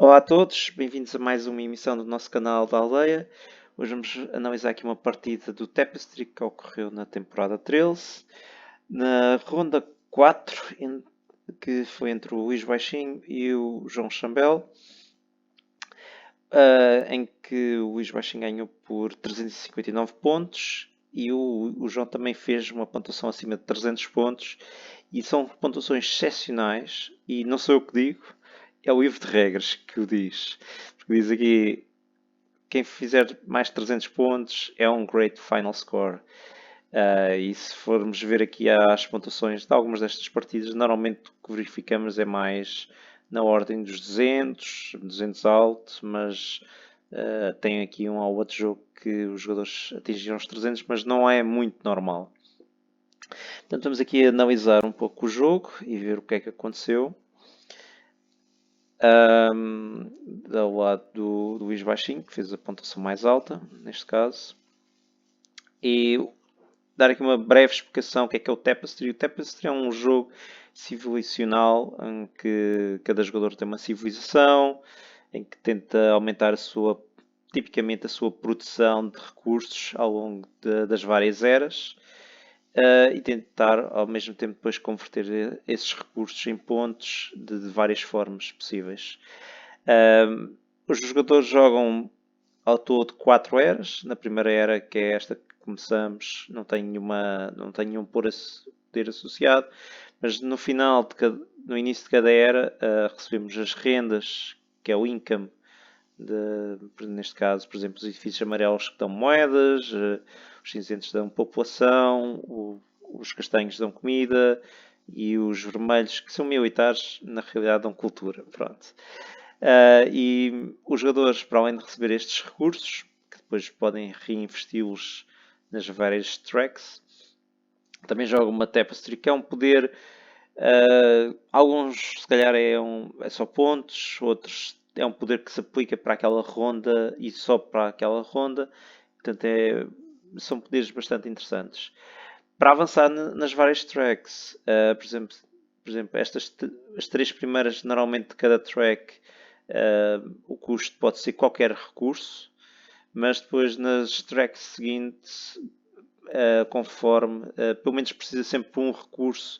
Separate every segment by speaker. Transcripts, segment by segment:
Speaker 1: Olá a todos, bem-vindos a mais uma emissão do nosso canal da Aldeia. Hoje vamos analisar aqui uma partida do Tapestry que ocorreu na temporada 13. Na ronda 4, que foi entre o Luís Baixinho e o João Chambel, em que o Luís Baixinho ganhou por 359 pontos e o João também fez uma pontuação acima de 300 pontos. E são pontuações excepcionais, e não sou eu que digo, é o livro de regras que o diz. Porque diz aqui, quem fizer mais de 300 pontos é um great final score. E se formos ver aqui as pontuações de algumas destas partidas, normalmente o que verificamos é mais na ordem dos 200, 200 alto, mas tem aqui um ou outro jogo que os jogadores atingiram os 300, mas não é muito normal. Portanto, vamos aqui analisar um pouco o jogo e ver o que é que aconteceu. Do lado do Luís Baixinho, que fez a pontuação mais alta, neste caso. E dar aqui uma breve explicação do que é o Tapestry. O Tapestry é um jogo civilizacional em que cada jogador tem uma civilização, em que tenta aumentar tipicamente a sua produção de recursos ao longo das várias eras. E tentar ao mesmo tempo depois converter esses recursos em pontos de várias formas possíveis. Os jogadores jogam ao todo 4 eras. Na primeira era, que é esta que começamos, não tem nenhum poder associado, mas no final, no início de cada era, recebemos as rendas, que é o income, neste caso, por exemplo, os edifícios amarelos que dão moedas, os cinzentos dão população, os castanhos dão comida e os vermelhos, que são militares, na realidade dão cultura. Pronto. E os jogadores, para além de receber estes recursos, que depois podem reinvesti-los nas várias tracks, também jogam uma Tapestry, que é um poder. Alguns, se calhar, é só pontos, outros é um poder que se aplica para aquela ronda e só para aquela ronda. Portanto, são poderes bastante interessantes. Para avançar nas várias tracks, por exemplo as 3 primeiras, normalmente de cada track, o custo pode ser qualquer recurso, mas depois nas tracks seguintes, conforme, pelo menos precisa sempre de um recurso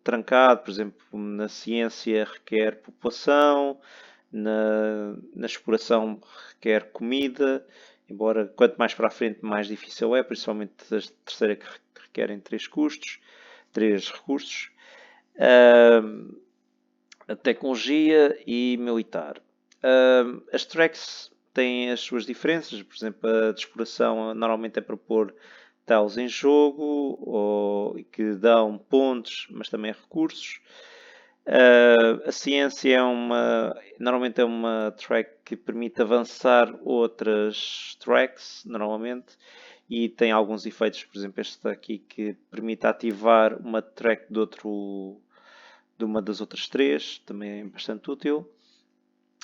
Speaker 1: trancado. Por exemplo, na ciência requer população, na exploração requer comida, embora quanto mais para a frente mais difícil é, principalmente a terceira, que requerem 3 recursos. A tecnologia e militar. As tracks têm as suas diferenças. Por exemplo, a de exploração normalmente é para pôr tiles em jogo, que dão pontos, mas também recursos. A ciência normalmente é uma track que permite avançar outras tracks, normalmente, e tem alguns efeitos. Por exemplo, este aqui, que permite ativar uma track de uma das outras 3, também é bastante útil.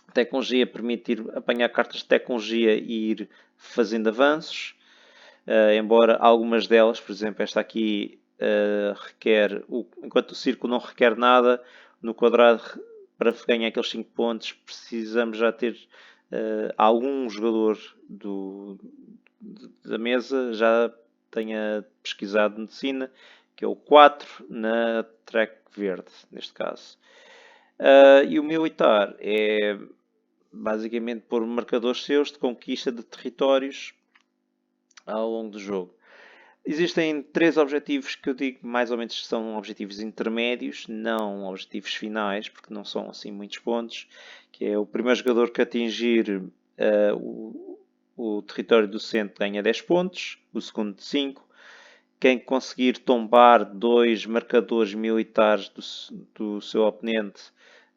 Speaker 1: A tecnologia permite apanhar cartas de tecnologia e ir fazendo avanços. Embora algumas delas, por exemplo, esta aqui enquanto o círculo não requer nada, no quadrado, para ganhar aqueles 5 pontos, precisamos já ter algum jogador da mesa já tenha pesquisado medicina, que é o 4 na track verde, neste caso. E o militar é basicamente pôr marcadores seus de conquista de territórios ao longo do jogo. Existem 3 objetivos que eu digo mais ou menos que são objetivos intermédios, não objetivos finais, porque não são assim muitos pontos, que é o primeiro jogador que atingir o território do centro ganha 10 pontos, o segundo 5. Quem conseguir tombar 2 marcadores militares do seu oponente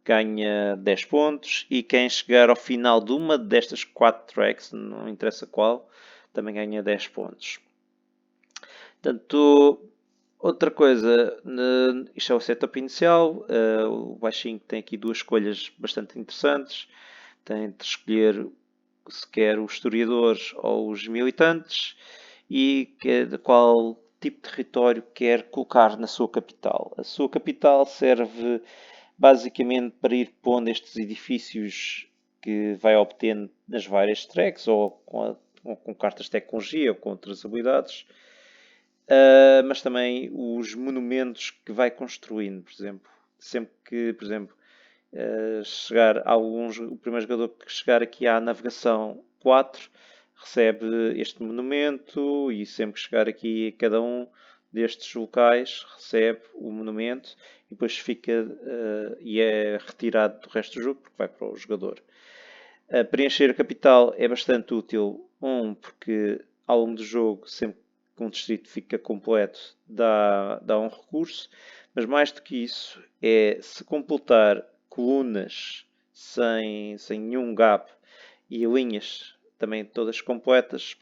Speaker 1: ganha 10 pontos, e quem chegar ao final de uma destas 4 tracks, não interessa qual, também ganha 10 pontos. Portanto, outra coisa, isto é o setup inicial. O baixinho tem aqui 2 escolhas bastante interessantes. Tem de escolher se quer os historiadores ou os militantes, e de qual tipo de território quer colocar na sua capital. A sua capital serve basicamente para ir pondo estes edifícios que vai obtendo nas várias tracks, ou com cartas de tecnologia, ou com outras habilidades, mas também os monumentos que vai construindo, por exemplo. Sempre que, por exemplo, o primeiro jogador que chegar aqui à navegação 4 recebe este monumento, e sempre que chegar aqui a cada um destes locais recebe o monumento, e depois fica e é retirado do resto do jogo porque vai para o jogador. Preencher a capital é bastante útil, porque ao longo do jogo, sempre que um distrito fica completo, dá um recurso, mas mais do que isso, se completar colunas sem nenhum gap e linhas também todas completas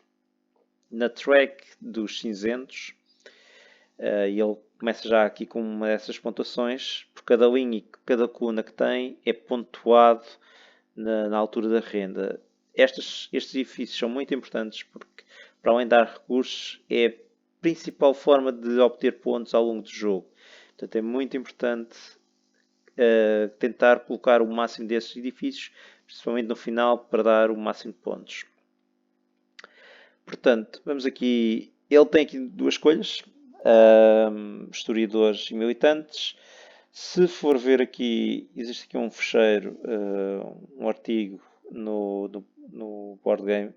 Speaker 1: na track dos cinzentos, e ele começa já aqui com uma dessas pontuações. Por cada linha e cada coluna que tem é pontuado na altura da renda. Estes edifícios são muito importantes porque, para além de dar recursos, é a principal forma de obter pontos ao longo do jogo. Portanto, é muito importante tentar colocar o máximo desses edifícios, principalmente no final, para dar o máximo de pontos. Portanto, vamos aqui. Ele tem aqui duas escolhas: historiadores e militantes. Se for ver aqui, existe aqui um fecheiro, um artigo no board game,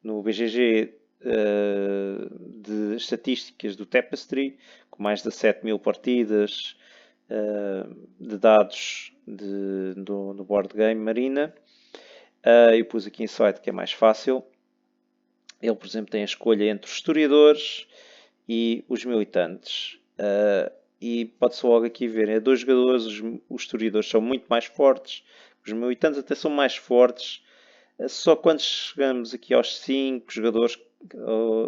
Speaker 1: no BGG, de estatísticas do Tapestry, com mais de 7.000 partidas de dados no board game Marina. Eu pus aqui em site que é mais fácil. Ele, por exemplo, tem a escolha entre os historiadores e os militantes. E pode-se logo aqui ver, é dois jogadores, os historiadores são muito mais fortes, os militantes até são mais fortes. Só quando chegamos aqui aos 5 jogadores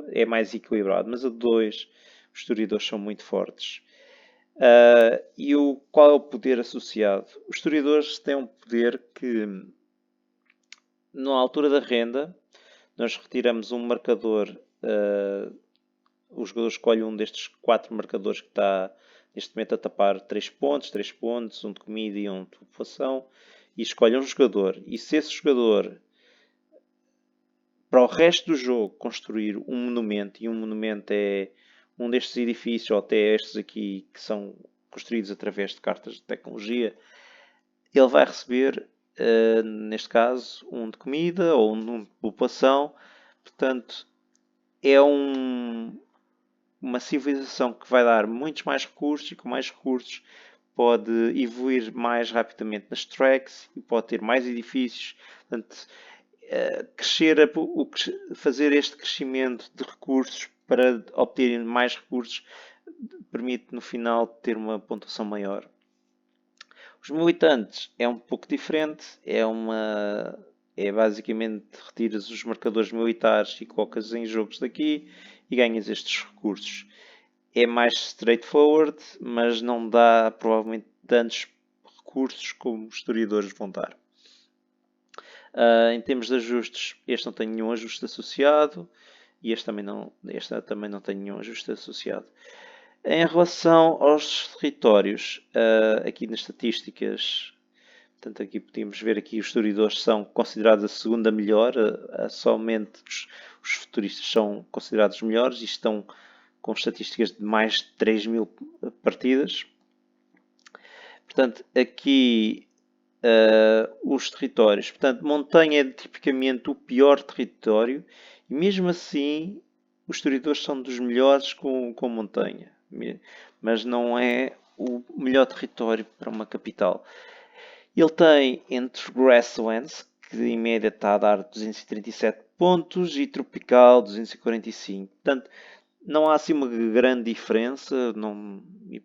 Speaker 1: é mais equilibrado, mas a 2 os historiadores são muito fortes. E qual é o poder associado? Os historiadores têm um poder que, na altura da renda, nós retiramos um marcador. O jogador escolhe um destes 4 marcadores que está neste momento a tapar 3 pontos, um de comida e um de população, e escolhe um jogador. E se esse jogador, para o resto do jogo, construir um monumento, e um monumento é um destes edifícios, ou até estes aqui que são construídos através de cartas de tecnologia, ele vai receber, neste caso, um de comida ou um de população. Portanto, é uma civilização que vai dar muitos mais recursos, e com mais recursos pode evoluir mais rapidamente nas tracks e pode ter mais edifícios. Portanto, fazer este crescimento de recursos para obterem mais recursos permite no final ter uma pontuação maior. Os militantes é um pouco diferente, é basicamente retiras os marcadores militares e colocas em jogos daqui e ganhas estes recursos. É mais straightforward, mas não dá provavelmente tantos recursos como os historiadores vão dar. Em termos de ajustes, este não tem nenhum ajuste associado e este também não tem nenhum ajuste associado. Em relação aos territórios, aqui nas estatísticas, portanto, aqui podemos ver aqui os historiadores são considerados a segunda melhor, somente os futuristas são considerados melhores e estão com estatísticas de mais de 3.000 partidas. Portanto, aqui os territórios. Portanto, montanha é tipicamente o pior território e mesmo assim os historiadores são dos melhores com montanha, mas não é o melhor território para uma capital. Ele tem entre Grasslands, que em média está a dar 237 pontos, e Tropical 245. Portanto, não há assim uma grande diferença, e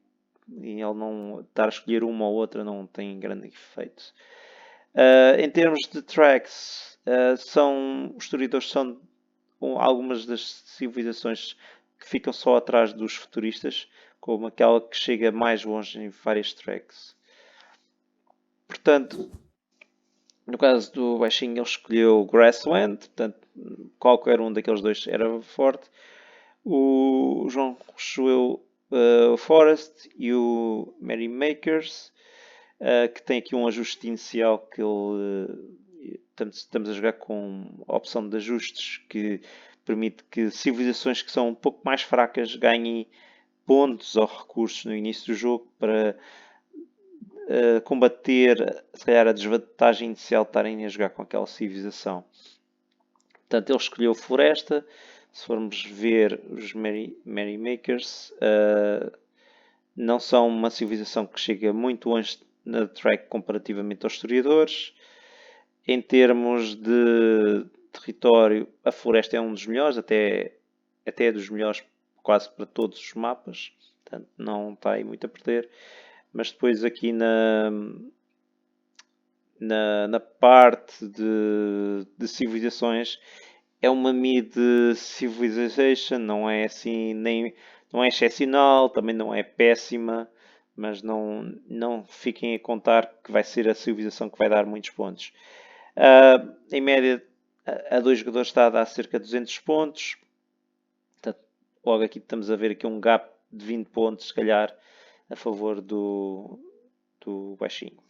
Speaker 1: ele não estar a escolher uma ou outra não tem grande efeito. Em termos de tracks, os historiadores são algumas das civilizações que ficam só atrás dos futuristas, como aquela que chega mais longe em várias tracks. Portanto, no caso do baixinho, ele escolheu Grassland, portanto, qualquer um daqueles dois era forte. O João escolheu o Forest e o Merrymakers. que tem aqui um ajuste inicial que estamos a jogar com a opção de ajustes que permite que civilizações que são um pouco mais fracas ganhem pontos ou recursos no início do jogo para combater, se calhar, a desvantagem inicial de estarem a jogar com aquela civilização. Portanto, ele escolheu Floresta. Se formos ver os Merrymakers, não são uma civilização que chega muito longe na track comparativamente aos historiadores. Em termos de território, a Floresta é um dos melhores, até é dos melhores quase para todos os mapas. Portanto, não está aí muito a perder. Mas depois aqui na parte de civilizações é uma mid civilization, não é assim nem não é excepcional, também não é péssima, mas não fiquem a contar que vai ser a civilização que vai dar muitos pontos. Em média, a 2 jogadores está a dar cerca de 200 pontos. Portanto, logo aqui estamos a ver aqui um gap de 20 pontos, se calhar, a favor do baixinho.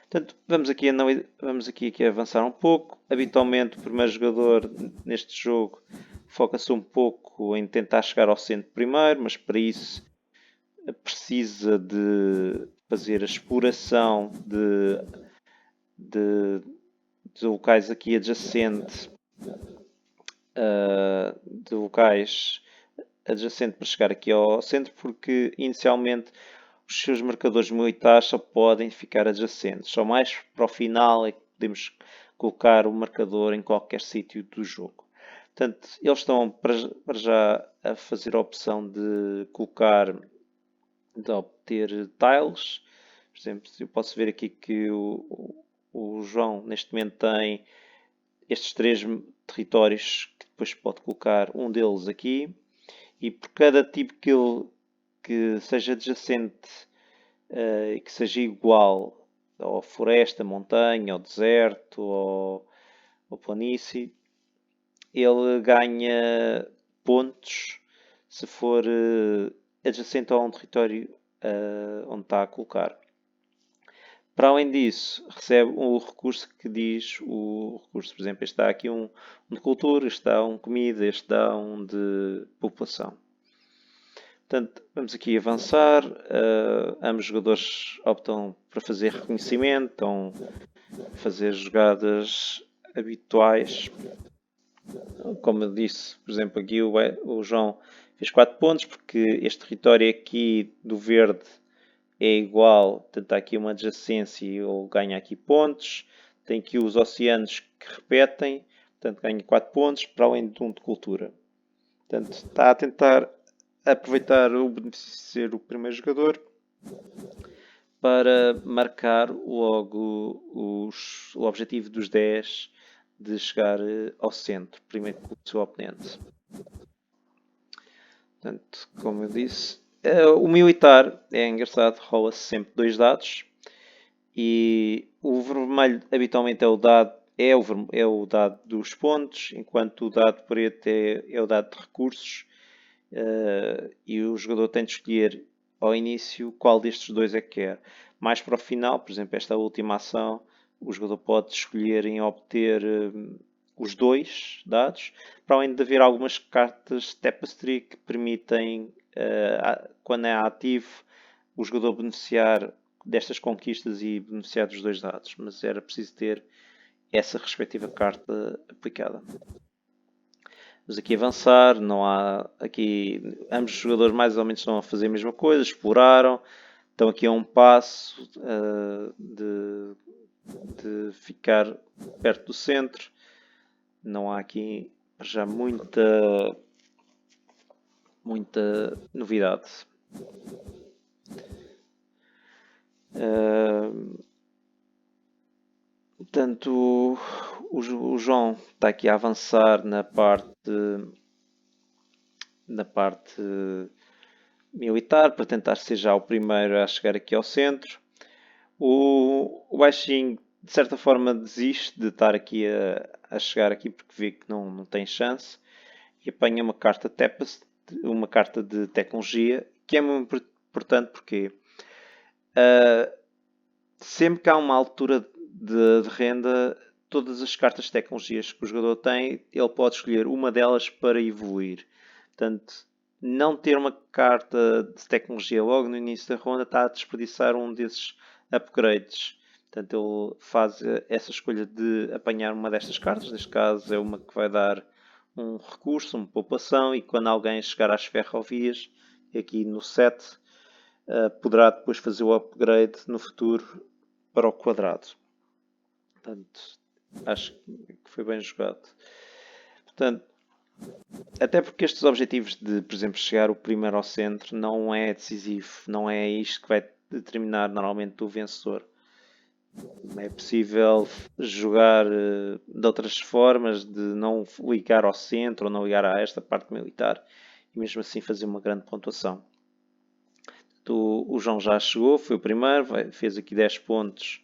Speaker 1: Portanto, vamos aqui avançar um pouco. Habitualmente, o primeiro jogador neste jogo foca-se um pouco em tentar chegar ao centro primeiro, mas para isso precisa de fazer a exploração de locais aqui adjacentes, de locais adjacentes para chegar aqui ao centro, porque inicialmente os seus marcadores militares só podem ficar adjacentes. Só mais para o final é que podemos colocar o marcador em qualquer sítio do jogo. Portanto, eles estão para já a fazer a opção de colocar, de obter tiles. Por exemplo, eu posso ver aqui que o João neste momento tem estes 3 territórios que depois pode colocar um deles aqui. E por cada tipo que seja adjacente e que seja igual ao floresta, montanha, ao deserto, ao planície, ele ganha pontos se for adjacente a um território onde está a colocar. Para além disso, recebe o recurso que diz o recurso. Por exemplo, este dá aqui um de cultura, este dá um de comida, este dá um de população. Portanto, vamos aqui avançar. Ambos os jogadores optam para fazer reconhecimento, estão a fazer jogadas habituais. Como eu disse, por exemplo, aqui o João fez 4 pontos, porque este território aqui do verde é igual, portanto há aqui uma adjacência e ele ganha aqui pontos. Tem aqui os oceanos que repetem, portanto ganha 4 pontos, para além de um de cultura. Portanto, está a tentar aproveitar o benefício de ser o primeiro jogador para marcar logo o objetivo dos 10 de chegar ao centro, primeiro que o seu oponente. Portanto, como eu disse, o militar é engraçado, rola-se sempre 2 dados e o vermelho habitualmente é o dado dos pontos, enquanto o dado preto é o dado de recursos e o jogador tem de escolher ao início qual destes dois é que quer. Mais para o final, por exemplo, esta última ação, o jogador pode escolher em obter os 2 dados, para além de haver algumas cartas Tapestry que permitem, quando é ativo, o jogador beneficiar destas conquistas e beneficiar dos 2 dados, mas era preciso ter essa respectiva carta aplicada. Vamos aqui avançar, não há aqui, ambos os jogadores mais ou menos estão a fazer a mesma coisa, exploraram, estão aqui a um passo de ficar perto do centro. Não há aqui já muita novidade. Portanto, o João está aqui a avançar na parte militar para tentar ser já o primeiro a chegar aqui ao centro. O baixinho de certa forma desiste de estar aqui a chegar aqui porque vê que não tem chance e apanha uma carta uma carta de tecnologia que é muito importante porque sempre que há uma altura de renda, todas as cartas de tecnologias que o jogador tem, ele pode escolher uma delas para evoluir. Portanto, não ter uma carta de tecnologia logo no início da ronda está a desperdiçar um desses upgrades. Portanto, ele faz essa escolha de apanhar uma destas cartas. Neste caso, é uma que vai dar um recurso, uma poupação, e quando alguém chegar às ferrovias, aqui no set, poderá depois fazer o upgrade no futuro para o quadrado. Portanto, acho que foi bem jogado. Portanto, até porque estes objetivos de, por exemplo, chegar o primeiro ao centro não é decisivo, não é isto que vai determinar normalmente o vencedor. É possível jogar de outras formas, de não ligar ao centro ou não ligar a esta parte militar e mesmo assim fazer uma grande pontuação. O João já chegou, foi o primeiro, fez aqui 10 pontos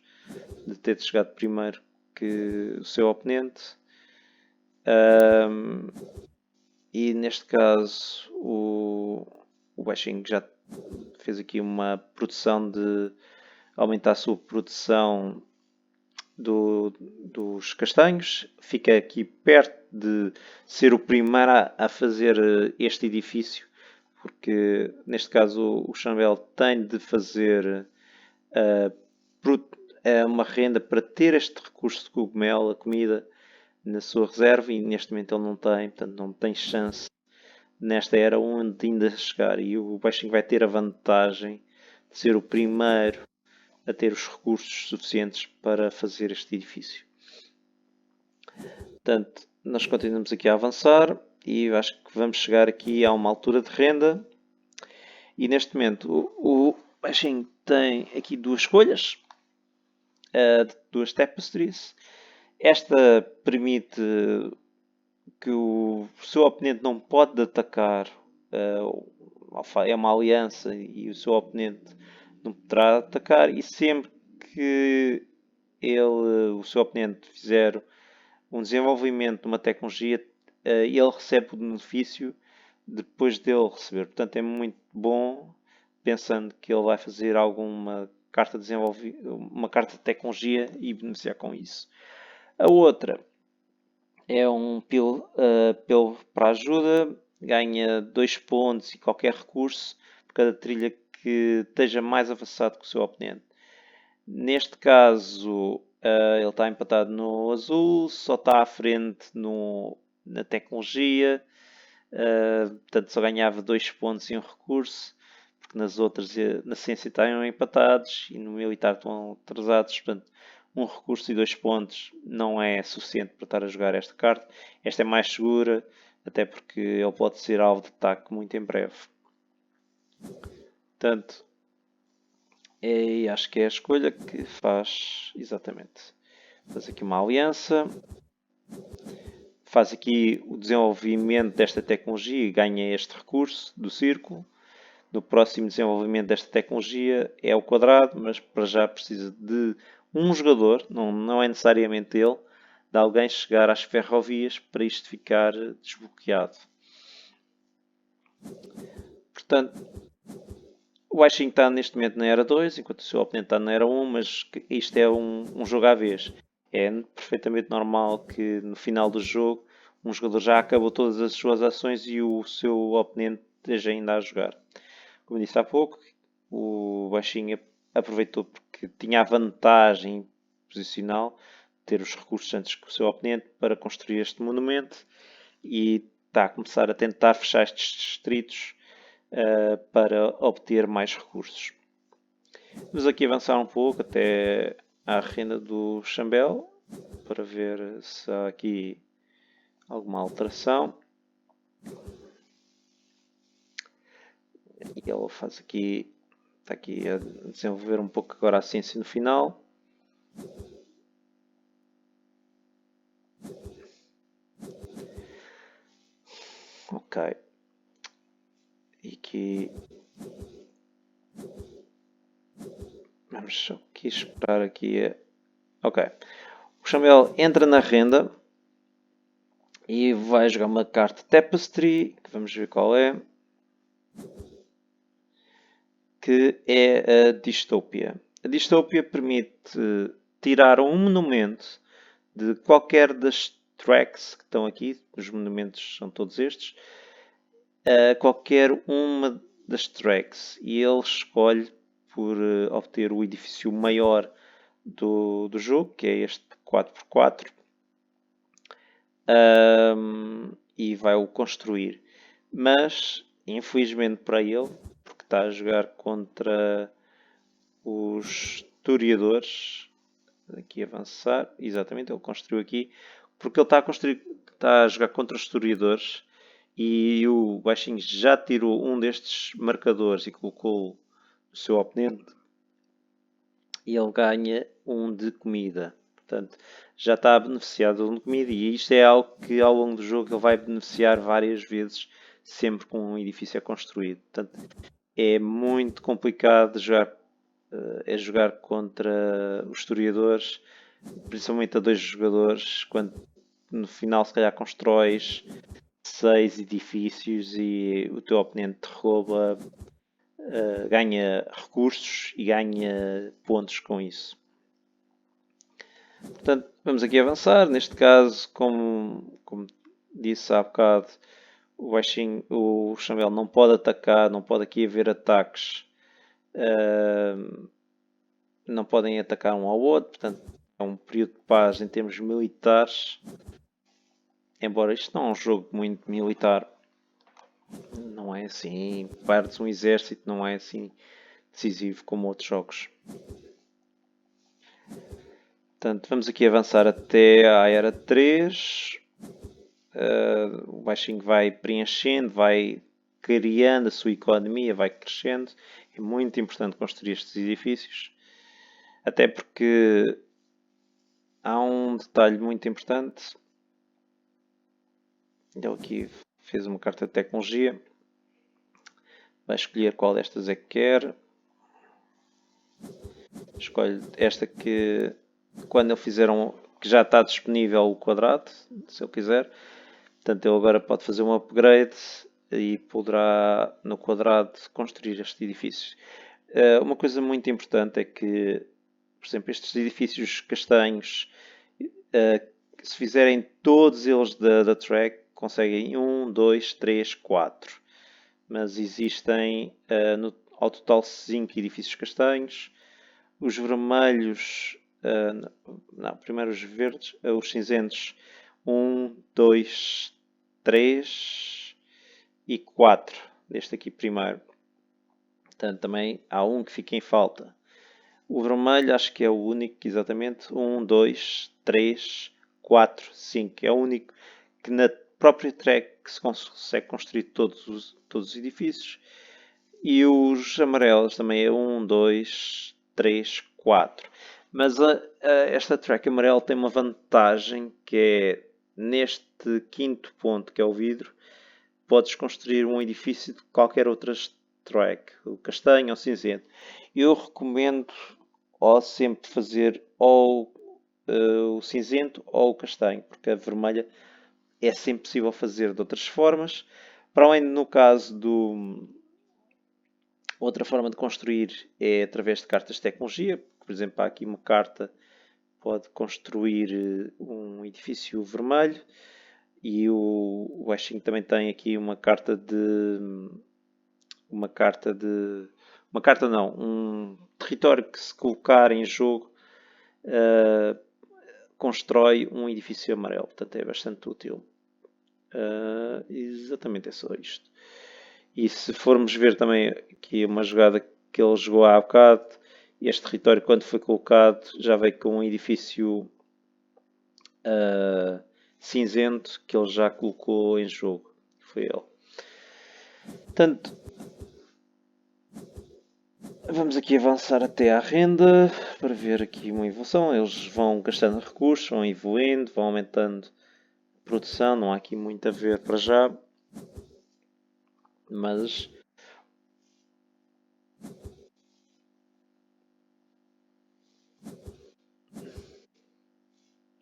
Speaker 1: de ter chegado primeiro que o seu oponente. E neste caso o baixinho já fez aqui uma produção de aumentar a sua produção dos castanhos. Fica aqui perto de ser o primeiro a fazer este edifício, porque neste caso o Chambel tem de fazer uma renda para ter este recurso de cogumelo, a comida, na sua reserva, e neste momento ele não tem, portanto não tem chance nesta era onde ainda chegar, e o baixinho vai ter a vantagem de ser o primeiro a ter os recursos suficientes para fazer este edifício. Portanto, nós continuamos aqui a avançar e acho que vamos chegar aqui a uma altura de renda, e neste momento o baixinho tem aqui duas escolhas, duas tapestries. Esta permite que o seu oponente não pode atacar, é uma aliança e o seu oponente não poderá atacar, e sempre que o seu oponente fizer um desenvolvimento de uma tecnologia, ele recebe o benefício depois dele receber. Portanto, é muito bom, pensando que ele vai fazer alguma carta de uma carta de tecnologia e beneficiar com isso. A outra é um pelo para ajuda, ganha 2 pontos e qualquer recurso por cada trilha que esteja mais avançado que o seu oponente. Neste caso, ele está empatado no azul, só está à frente na tecnologia, portanto só ganhava 2 pontos e um recurso, porque nas outras, na ciência, estão empatados e no militar estão atrasados, portanto um recurso e 2 pontos não é suficiente para estar a jogar esta carta. Esta é mais segura, até porque ele pode ser alvo de ataque muito em breve. Portanto, acho que é a escolha que faz exatamente. Faz aqui uma aliança, faz aqui o desenvolvimento desta tecnologia e ganha este recurso do círculo. No próximo desenvolvimento desta tecnologia é o quadrado, mas para já precisa de um jogador, não é necessariamente ele, de alguém chegar às ferrovias para isto ficar desbloqueado. Portanto, o baixinho está neste momento na era 2, enquanto o seu oponente está na era 1, mas isto é um jogo à vez. É perfeitamente normal que no final do jogo um jogador já acabou todas as suas ações e o seu oponente esteja ainda a jogar. Como disse há pouco, o baixinho aproveitou porque tinha a vantagem posicional de ter os recursos antes que o seu oponente para construir este monumento, e está a começar a tentar fechar estes distritos para obter mais recursos. Vamos aqui avançar um pouco até à renda do Chambel para ver se há aqui alguma alteração. E ele faz aqui, está aqui a desenvolver um pouco agora a ciência no final. Ok. E aqui vamos só aqui esperar aqui. Ok. O Chambel entra na renda e vai jogar uma carta Tapestry, que vamos ver qual é, que é a Distopia. A A distopia permite tirar um monumento de qualquer das tracks que estão aqui, os monumentos são todos estes, a qualquer uma das tracks e ele escolhe por obter o edifício maior do jogo, que é este 4x4, e vai-o construir. Mas, infelizmente para ele, porque está a jogar contra os historiadores, aqui avançar, exatamente, ele construiu aqui, porque ele está a jogar contra os historiadores e o baixinho já tirou um destes marcadores e colocou no seu oponente e ele ganha um de comida. Portanto, já está beneficiado de um de comida e isto é algo que ao longo do jogo ele vai beneficiar várias vezes, sempre com um edifício a construído. Portanto, é muito complicado jogar contra os historiadores, principalmente a dois jogadores, quando no final se calhar constróis 6 edifícios e o teu oponente rouba, ganha recursos e ganha pontos com isso. Portanto, vamos aqui avançar. Neste caso, como disse há bocado, o Chambel não pode atacar, não pode aqui haver ataques, não podem atacar um ao outro, portanto é um período de paz em termos militares, embora isto não é um jogo muito militar, não é assim, perdes um exército, não é assim decisivo como outros jogos. Portanto, vamos aqui avançar até à Era 3. O baixinho vai preenchendo, vai criando a sua economia, vai crescendo. É muito importante construir estes edifícios. Até porque há um detalhe muito importante. Ele aqui fez uma carta de tecnologia. Vai escolher qual destas é que quer. Escolhe esta que quando ele fizer que já está disponível o quadrado, se ele quiser. Portanto, ele agora pode fazer um upgrade e poderá no quadrado construir este edifício. Uma coisa muito importante é que, por exemplo, estes edifícios castanhos, se fizerem todos eles da track, conseguem 1, 2, 3, 4. Mas existem ao total 5 edifícios castanhos. Os vermelhos, não, primeiro os verdes, os cinzentos, 1, 2, 3 e 4. Deste aqui primeiro. Portanto, também há um que fica em falta. O vermelho acho que é o único, exatamente. 1, 2, 3, 4, 5. É o único que na própria track se consegue construir todos os edifícios. E os amarelos também é 1, 2, 3, 4. Mas esta track amarela tem uma vantagem que é neste quinto ponto, que é o vidro, podes construir um edifício de qualquer outra track, o castanho ou cinzento. Eu recomendo sempre fazer ou o cinzento ou o castanho, porque a vermelha é sempre possível fazer de outras formas. Para além, no caso outra forma de construir é através de cartas de tecnologia. Por exemplo, há aqui uma carta pode construir um edifício vermelho e o Washing também tem aqui uma carta não, um território que se colocar em jogo constrói um edifício amarelo, portanto é bastante útil. Exatamente, é só isto. E se formos ver também aqui uma jogada que ele jogou há bocado, este território quando foi colocado já veio com um edifício cinzento que ele já colocou em jogo. Foi ele. Portanto, vamos aqui avançar até à renda para ver aqui uma evolução. Eles vão gastando recursos, vão evoluindo, vão aumentando a produção. Não há aqui muito a ver para já. Mas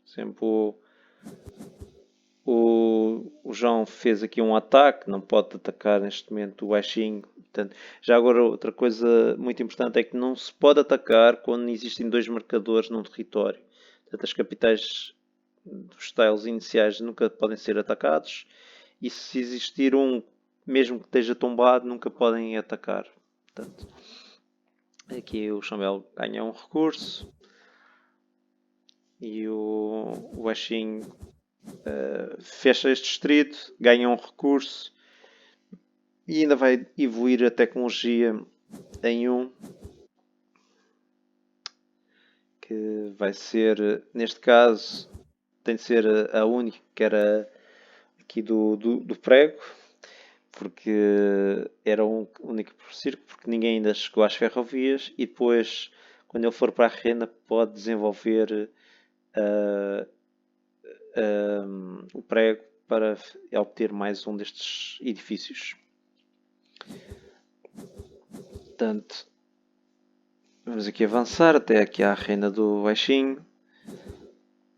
Speaker 1: sempre o João fez aqui um ataque, não pode atacar neste momento o baixinho, Portanto, já agora outra coisa muito importante é que não se pode atacar quando existem dois marcadores num território. Portanto, as capitais dos tiles iniciais nunca podem ser atacados e se existir um, mesmo que esteja tombado, nunca podem atacar. Portanto, aqui o Chambel ganha um recurso e o Washing fecha este distrito, ganha um recurso e ainda vai evoluir a tecnologia em um que vai ser, neste caso, tem de ser a única que era aqui do prego, porque era o único circo, porque ninguém ainda chegou às ferrovias e depois, quando ele for para a renda, pode desenvolver o prego para obter mais um destes edifícios. Portanto, vamos aqui avançar até aqui à renda do Weixin.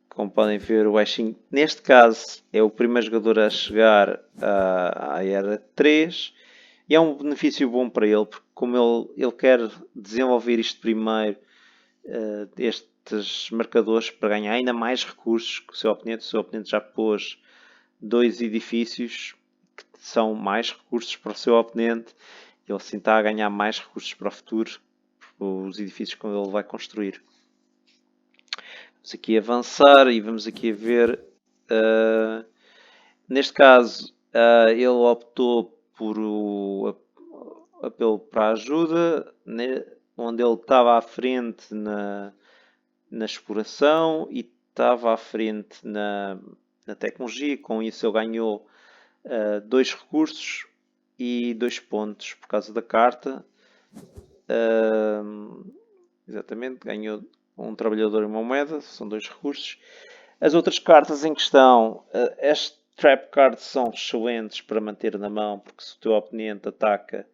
Speaker 1: Como podem ver, o Weixin, neste caso, é o primeiro jogador a chegar à era 3. E é um benefício bom para ele, porque como ele quer desenvolver isto primeiro, estes marcadores, para ganhar ainda mais recursos que o seu oponente já pôs 2 edifícios que são mais recursos para o seu oponente. Ele assim está a ganhar mais recursos para o futuro, os edifícios que ele vai construir. Vamos aqui avançar e vamos aqui ver. Neste caso, ele optou por o apelo para a ajuda, onde ele estava à frente na exploração e estava à frente na tecnologia. Com isso, ele ganhou 2 recursos e 2 pontos por causa da carta. Exatamente, ganhou um trabalhador e uma moeda, são 2 recursos. As outras cartas em questão, as trap cards são excelentes para manter na mão, porque se o teu oponente ataca,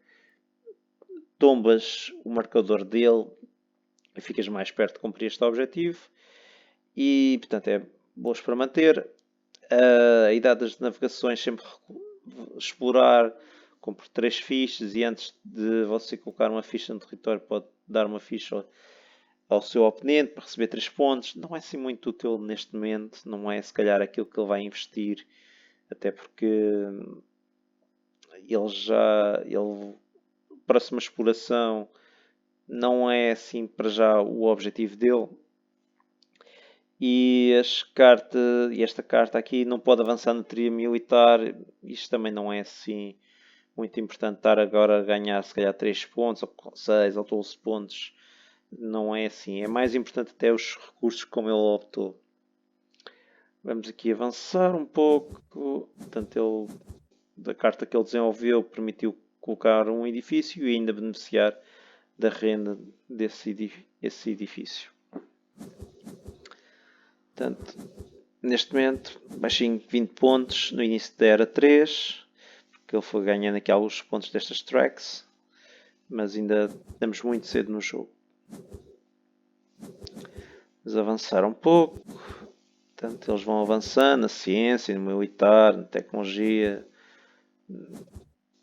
Speaker 1: tombas o marcador dele e ficas mais perto de cumprir este objetivo. E, portanto, é boas para manter. A idade das navegações, sempre explorar, compre 3 fichas e antes de você colocar uma ficha no território pode dar uma ficha ao seu oponente para receber 3 pontos. Não é assim muito útil neste momento, não é se calhar aquilo que ele vai investir, até porque ele próxima exploração não é assim para já o objetivo dele. E esta carta aqui não pode avançar no trio militar. Isto também não é assim muito importante estar agora a ganhar se calhar 3 pontos, ou 6 ou 12 pontos. Não é assim. É mais importante até os recursos como ele optou. Vamos aqui avançar um pouco. Portanto, da carta que ele desenvolveu permitiu colocar um edifício e ainda beneficiar da renda desse edifício. Portanto, neste momento, baixinho 20 pontos no início da era 3, porque ele foi ganhando aqui alguns pontos destas tracks, mas ainda estamos muito cedo no jogo. Vamos avançar um pouco. Portanto, eles vão avançando na ciência, no militar, na tecnologia,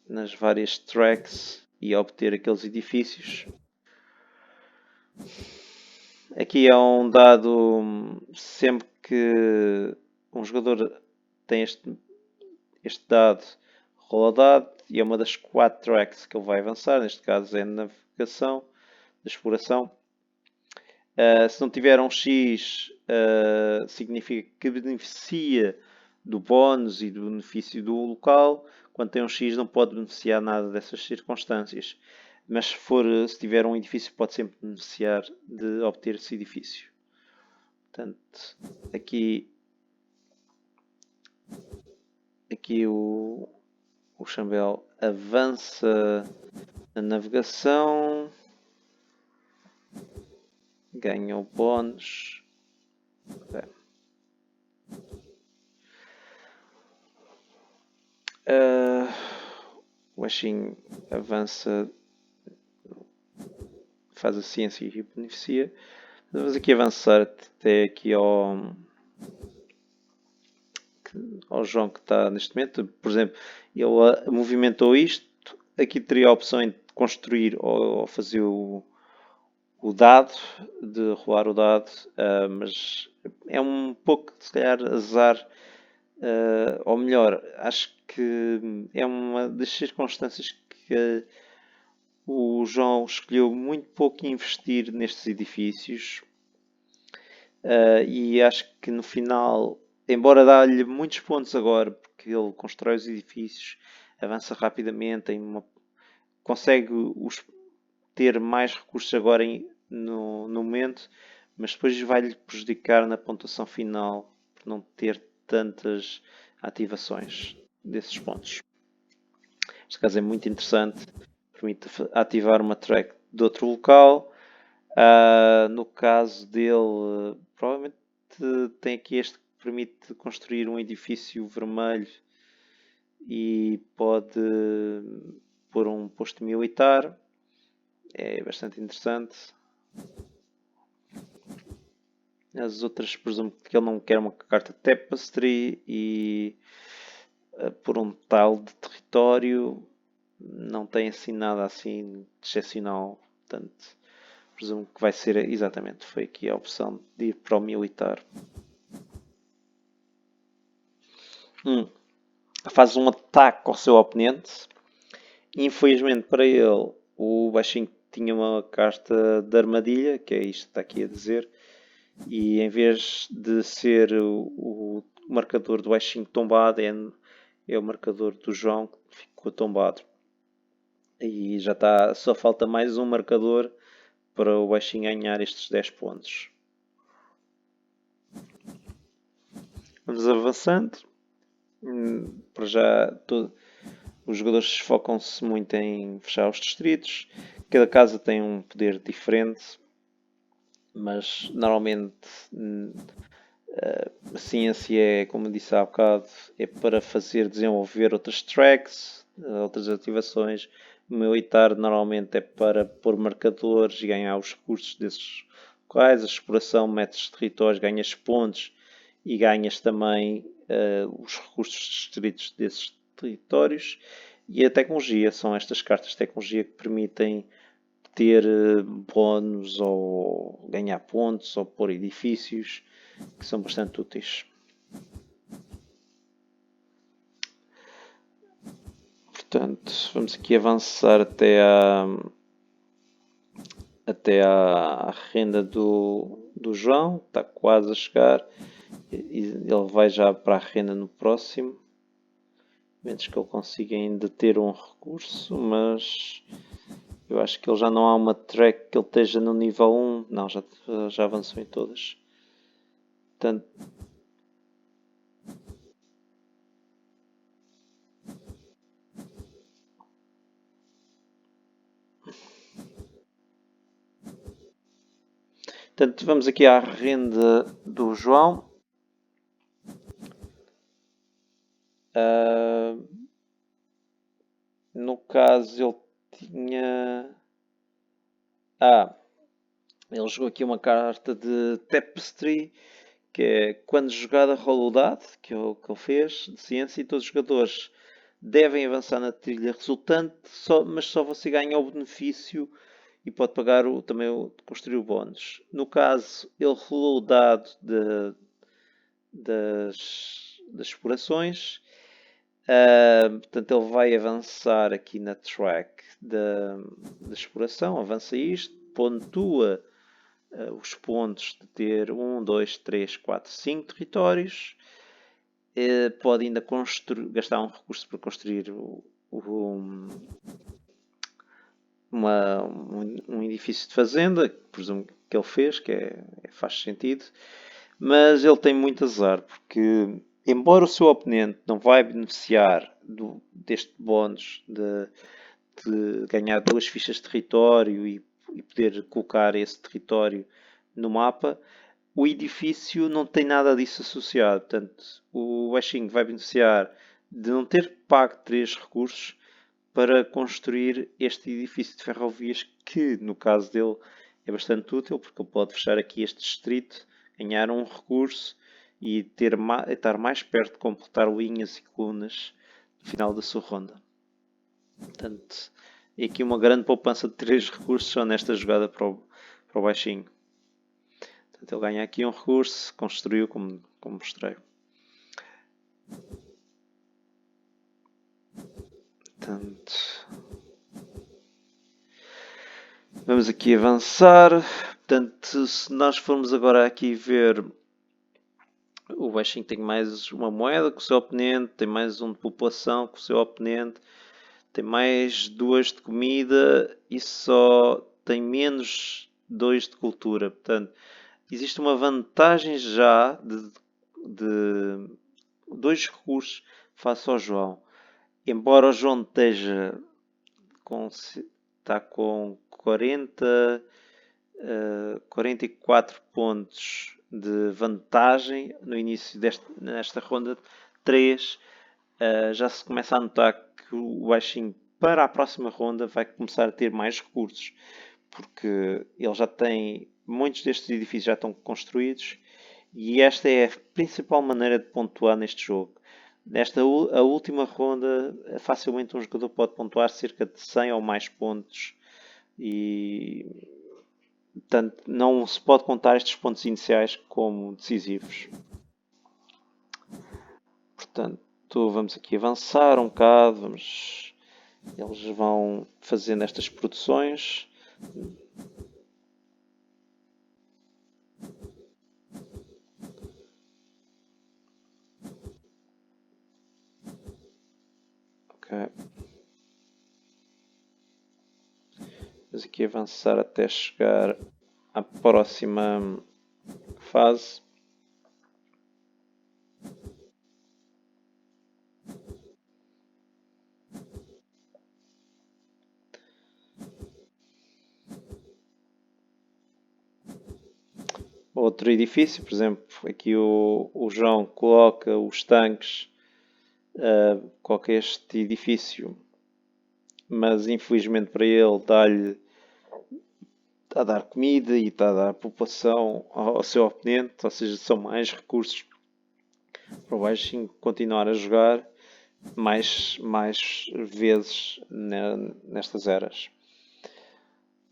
Speaker 1: nas várias tracks e a obter aqueles edifícios. Aqui é um dado, sempre que um jogador tem este dado, rola o dado e é uma das 4 tracks que ele vai avançar, neste caso é a navegação, da exploração. Se não tiver um X, significa que beneficia do bónus e do benefício do local. Quando tem um X não pode beneficiar nada dessas circunstâncias. Mas se tiver um edifício pode sempre beneficiar de obter esse edifício. Portanto, aqui o Chambel avança na navegação, ganha o bónus. O Washing avança, faz a ciência e beneficia. Vamos aqui avançar até aqui ao João que está neste momento. Por exemplo, ele movimentou isto, aqui teria a opção de construir ou fazer o dado, de rolar o dado, mas é um pouco, se calhar, azar, ou melhor, acho que é uma das circunstâncias que o João escolheu muito pouco investir nestes edifícios, e acho que no final, embora dá-lhe muitos pontos agora, porque ele constrói os edifícios, avança rapidamente, consegue ter mais recursos agora no momento, mas depois vai-lhe prejudicar na pontuação final por não ter tantas ativações desses pontos. Este caso é muito interessante, permite ativar uma track de outro local. No caso dele, provavelmente tem aqui este que permite construir um edifício vermelho e pode pôr um posto militar. É bastante interessante. As outras, presumo que ele não quer uma carta Tapestry e por um tile de território não tem assim nada assim de excepcional. Portanto, presumo que vai ser exatamente, foi aqui a opção de ir para o militar. Faz um ataque ao seu oponente. Infelizmente para ele, o baixinho tinha uma carta de armadilha, que é isto que está aqui a dizer, e em vez de ser o marcador do baixinho tombado, é o marcador do João que ficou tombado. E já está, só falta mais um marcador para o baixinho ganhar estes 10 pontos. Vamos avançando. Para já, os jogadores focam-se muito em fechar os distritos. Cada casa tem um poder diferente, mas normalmente a ciência é, como disse há bocado, é para fazer desenvolver outras tracks, outras ativações. O militar normalmente é para pôr marcadores e ganhar os recursos desses locais. A exploração, metes territórios, ganhas pontos e ganhas também os recursos distritos desses territórios. E a tecnologia, são estas cartas de tecnologia que permitem ter bónus ou ganhar pontos ou pôr edifícios que são bastante úteis. Portanto, vamos aqui avançar até à renda do João, está quase a chegar. Ele vai já para a renda no próximo. Menos que ele consiga ainda ter um recurso, mas eu acho que ele já não há uma track que ele esteja no nível 1. Não, já avançou em todas. Portanto, vamos aqui à renda do João. No caso, ele tinha... ele jogou aqui uma carta de Tapestry, que é quando jogada rola o dado, que é o que ele fez, de ciência, e todos os jogadores devem avançar na trilha resultante, mas só você ganha o benefício e pode pagar também construir o bónus. No caso, ele rolou o dado das explorações. Portanto, ele vai avançar aqui na track da exploração, avança isto, pontua os pontos de ter 1, 2, 3, 4, 5 territórios. Pode ainda gastar um recurso para construir um edifício de fazenda, que presumo que ele fez, faz sentido. Mas ele tem muito azar, porque embora o seu oponente não vai beneficiar deste bónus de ganhar 2 fichas de território e poder colocar esse território no mapa, o edifício não tem nada disso associado. Portanto, o baixinho vai beneficiar de não ter pago 3 recursos para construir este edifício de ferrovias que, no caso dele, é bastante útil, porque ele pode fechar aqui este distrito, ganhar um recurso e estar mais perto de completar linhas e colunas no final da sua ronda. Portanto, e aqui uma grande poupança de 3 recursos só nesta jogada para o baixinho. Portanto, ele ganha aqui um recurso, construiu como mostrei. Portanto, vamos aqui avançar. Portanto, se nós formos agora aqui ver, o baixinho tem mais uma moeda com o seu oponente, tem mais um de população com o seu oponente, tem mais 2 de comida e só tem menos 2 de cultura. Portanto, existe uma vantagem já de 2 recursos face ao João. Embora o João está com 44 pontos de vantagem no início nesta ronda 3, já se começa a notar que o baixinho para a próxima ronda vai começar a ter mais recursos, porque ele já tem muitos destes edifícios já estão construídos e esta é a principal maneira de pontuar neste jogo. A última ronda, facilmente um jogador pode pontuar cerca de 100 ou mais pontos e, portanto, não se pode contar estes pontos iniciais como decisivos. Portanto, vamos aqui avançar um bocado, eles vão fazendo estas produções. Ok. Vamos aqui avançar até chegar à próxima fase. Outro edifício, por exemplo, aqui o João coloca os tanques, coloca este edifício, mas infelizmente para ele está a dar comida e está a dar população ao seu oponente, ou seja, são mais recursos para o baixinho continuar a jogar mais vezes nestas eras.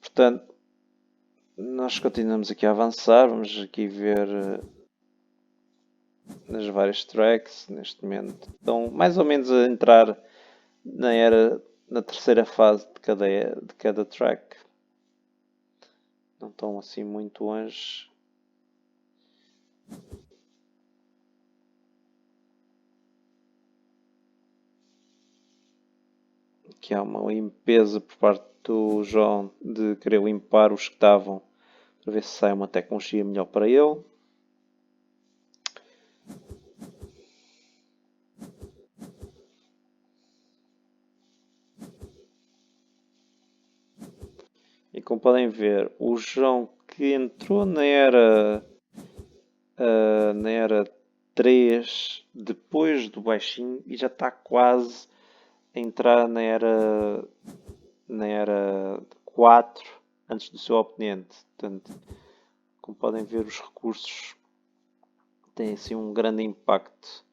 Speaker 1: Portanto, nós continuamos aqui a avançar, vamos aqui ver nas várias tracks neste momento. Estão mais ou menos a entrar na terceira fase de cada track. Não estão assim muito longe. Aqui há uma limpeza por parte do João de querer limpar os que estavam para ver se sai uma tecnologia melhor para ele. E como podem ver, o João que entrou na era 3 depois do baixinho e já está quase a entrar na era 4 antes do seu oponente. Portanto, como podem ver, os recursos têm assim um grande impacto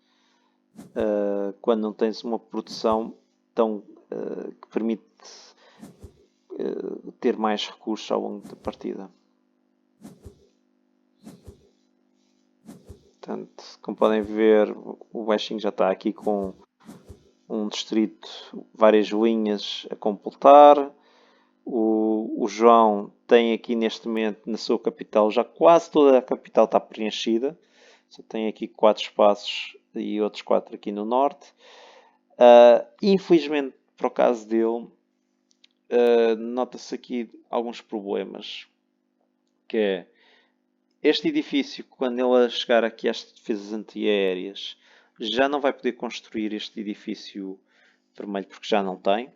Speaker 1: quando não tens uma produção que permite ter mais recursos ao longo da partida. Portanto, como podem ver, o baixinho já está aqui com um distrito, várias linhas a completar. O João tem aqui neste momento na sua capital, já quase toda a capital está preenchida. Só tem aqui 4 espaços e outros 4 aqui no norte. Infelizmente, para o caso dele, nota-se aqui alguns problemas. Que é este edifício, quando ele chegar aqui às defesas antiaéreas, já não vai poder construir este edifício vermelho porque já não tem.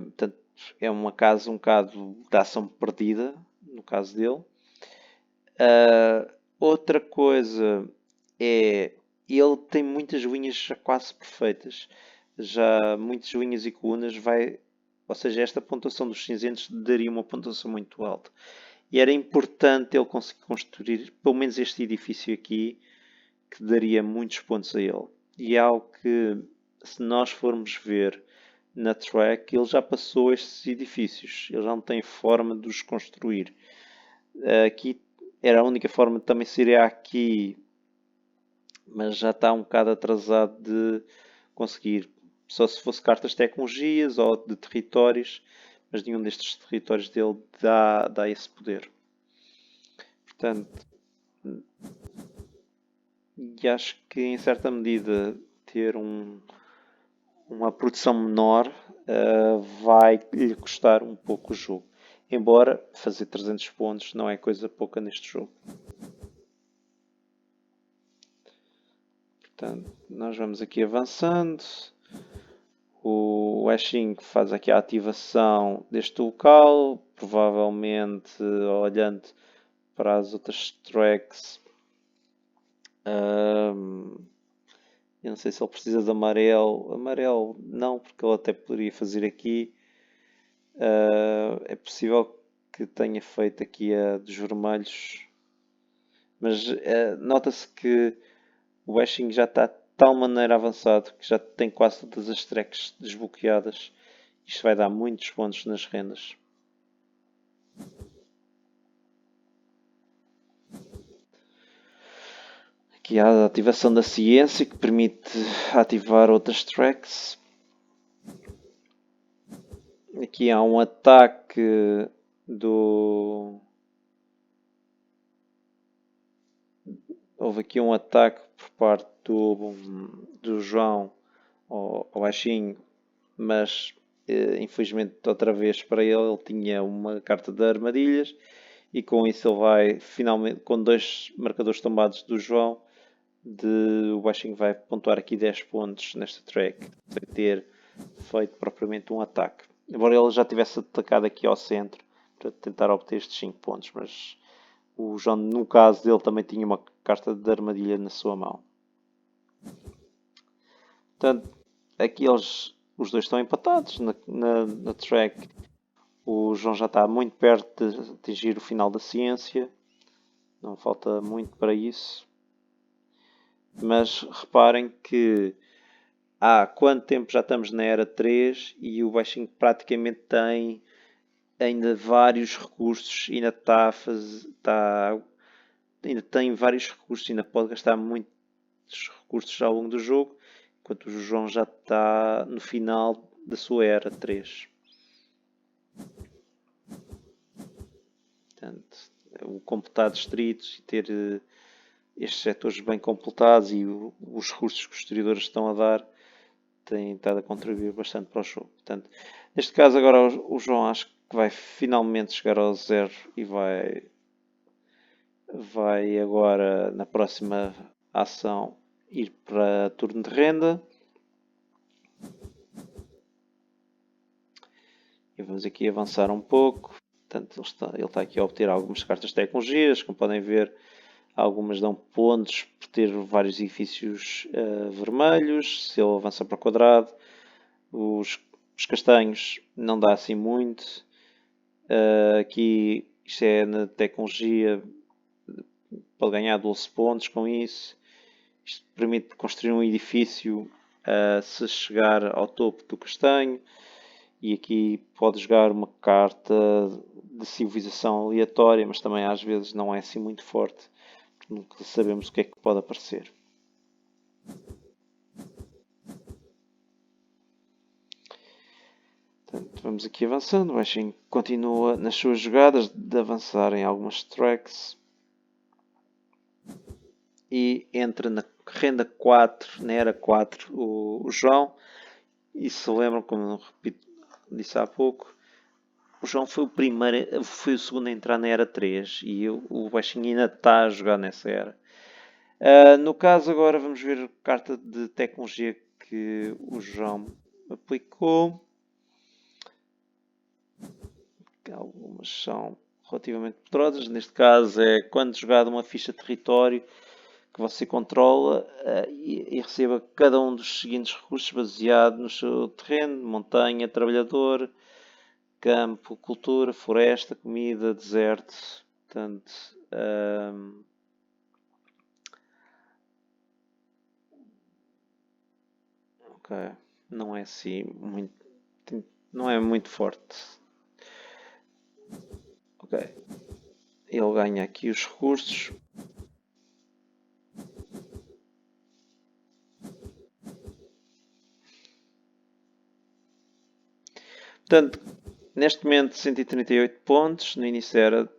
Speaker 1: Portanto, é um bocado de ação perdida, no caso dele. Outra coisa é, ele tem muitas linhas já quase perfeitas. Já muitas linhas e colunas ou seja, esta pontuação dos cinzentos daria uma pontuação muito alta. E era importante ele conseguir construir pelo menos este edifício aqui, que daria muitos pontos a ele. E é algo que se nós formos ver na track, ele já passou estes edifícios, ele já não tem forma de os construir. Aqui era a única forma de também seria aqui, mas já está um bocado atrasado de conseguir. Só se fosse cartas de tecnologias ou de territórios, mas nenhum destes territórios dele dá esse poder. Portanto, e acho que em certa medida ter uma produção menor vai lhe custar um pouco o jogo. Embora fazer 300 pontos não é coisa pouca neste jogo. Portanto, nós vamos aqui avançando. O hashing faz aqui a ativação deste local, provavelmente olhando para as outras tracks. Eu não sei se ele precisa de amarelo. Amarelo não, porque ele até poderia fazer aqui. É possível que tenha feito aqui a dos vermelhos. Mas nota-se que o hashing já está de tal maneira avançado que já tem quase todas as tracks desbloqueadas. Isto vai dar muitos pontos nas rendas. Aqui há a ativação da ciência que permite ativar outras tracks. Aqui há um ataque do... Houve aqui um ataque por parte do João ao baixinho, mas infelizmente outra vez para ele tinha uma carta de armadilhas e com isso ele vai finalmente, com 2 marcadores tombados do João, o baixinho vai pontuar aqui 10 pontos nesta track, sem ter feito propriamente um ataque. Embora ele já tivesse atacado aqui ao centro para tentar obter estes 5 pontos, mas o João, no caso dele, também tinha uma carta de armadilha na sua mão. Portanto, aqui os dois estão empatados na track. O João já está muito perto de atingir o final da ciência. Não falta muito para isso. Mas reparem que há quanto tempo já estamos na era 3 e o baixinho praticamente tem ainda vários recursos, ainda ainda tem vários recursos, ainda pode gastar muitos recursos ao longo do jogo, enquanto o João já está no final da sua era 3. Portanto, o completar distritos e ter estes setores bem completados e os recursos que os historiadores estão a dar têm estado a contribuir bastante para o jogo. Portanto, neste caso agora o João acho que vai finalmente chegar ao 0 e vai agora na próxima ação ir para turno de renda. E vamos aqui avançar um pouco. Portanto, ele está aqui a obter algumas cartas de tecnologias, como podem ver. Algumas dão pontos por ter vários edifícios vermelhos, se ele avança para o quadrado. Os castanhos não dá assim muito. Aqui isto é na tecnologia, pode ganhar 12 pontos com isso. Isto permite construir um edifício se chegar ao topo do castanho. E aqui pode jogar uma carta de civilização aleatória, mas também às vezes não é assim muito forte. Nunca sabemos o que é que pode aparecer. Portanto, vamos aqui avançando. O baixinho continua nas suas jogadas de avançar em algumas tracks. E entra na renda 4, na era 4, o João. E se lembram, como disse há pouco, o João foi o segundo a entrar na era 3 e o baixinho ainda está a jogar nessa era. No caso agora vamos ver a carta de tecnologia que o João aplicou. Algumas são relativamente poderosas. Neste caso é quando jogado uma ficha de território que você controla e receba cada um dos seguintes recursos baseado no seu terreno: montanha, trabalhador, campo, cultura, floresta, comida, deserto. Portanto, Ok, não é assim muito, não é muito forte. Ok, ele ganha aqui os recursos. Portanto, neste momento 138 pontos, no início era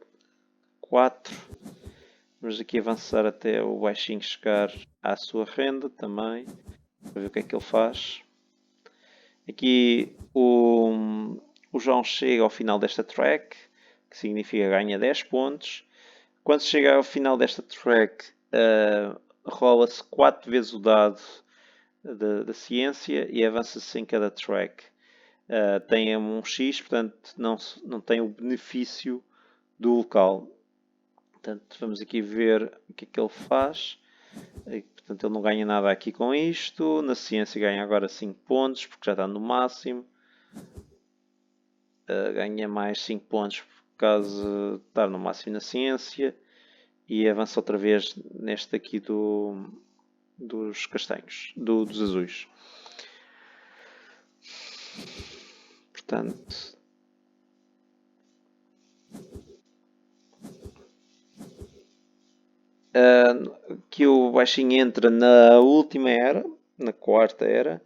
Speaker 1: 4. Vamos aqui avançar até o baixinho chegar à sua renda também, para ver o que é que ele faz. Aqui o João chega ao final desta track, que significa ganha 10 pontos. Quando chega ao final desta track, rola-se 4 vezes o dado da ciência e avança-se em cada track. Tem um X, portanto não tem o benefício do local. Portanto, vamos aqui ver o que é que ele faz. Portanto, ele não ganha nada aqui com isto. Na ciência ganha agora 5 pontos, porque já está no máximo. Ganha mais 5 pontos por causa de estar no máximo na ciência. E avança outra vez neste aqui dos castanhos, dos azuis. Portanto, que o baixinho entra na última era, na quarta era,